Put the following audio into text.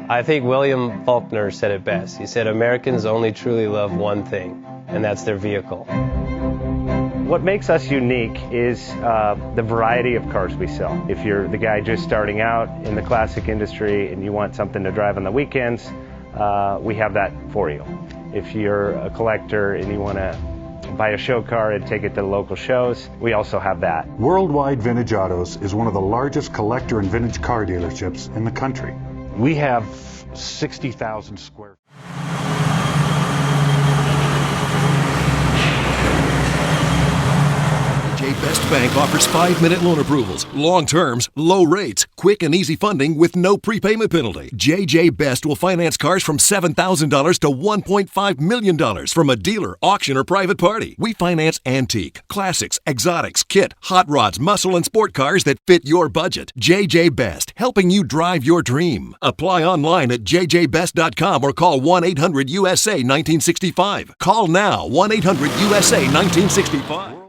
I think William Faulkner said it best. He said, Americans only truly love one thing, and that's their vehicle. What makes us unique is the variety of cars we sell. If you're the guy just starting out in the classic industry and you want something to drive on the weekends, we have that for you. If you're a collector and you want to buy a show car and take it to the local shows, we also have that. Worldwide Vintage Autos is one of the largest collector and vintage car dealerships in the country. We have 60,000 square. JJ Best Bank offers 5-minute loan approvals, long terms, low rates, quick and easy funding with no prepayment penalty. JJ Best will finance cars from $7,000 to $1.5 million from a dealer, auction, or private party. We finance antique, classics, exotics, kit, hot rods, muscle, and sport cars that fit your budget. JJ Best, helping you drive your dream. Apply online at jjbest.com or call 1-800-USA-1965. Call now, 1-800-USA-1965.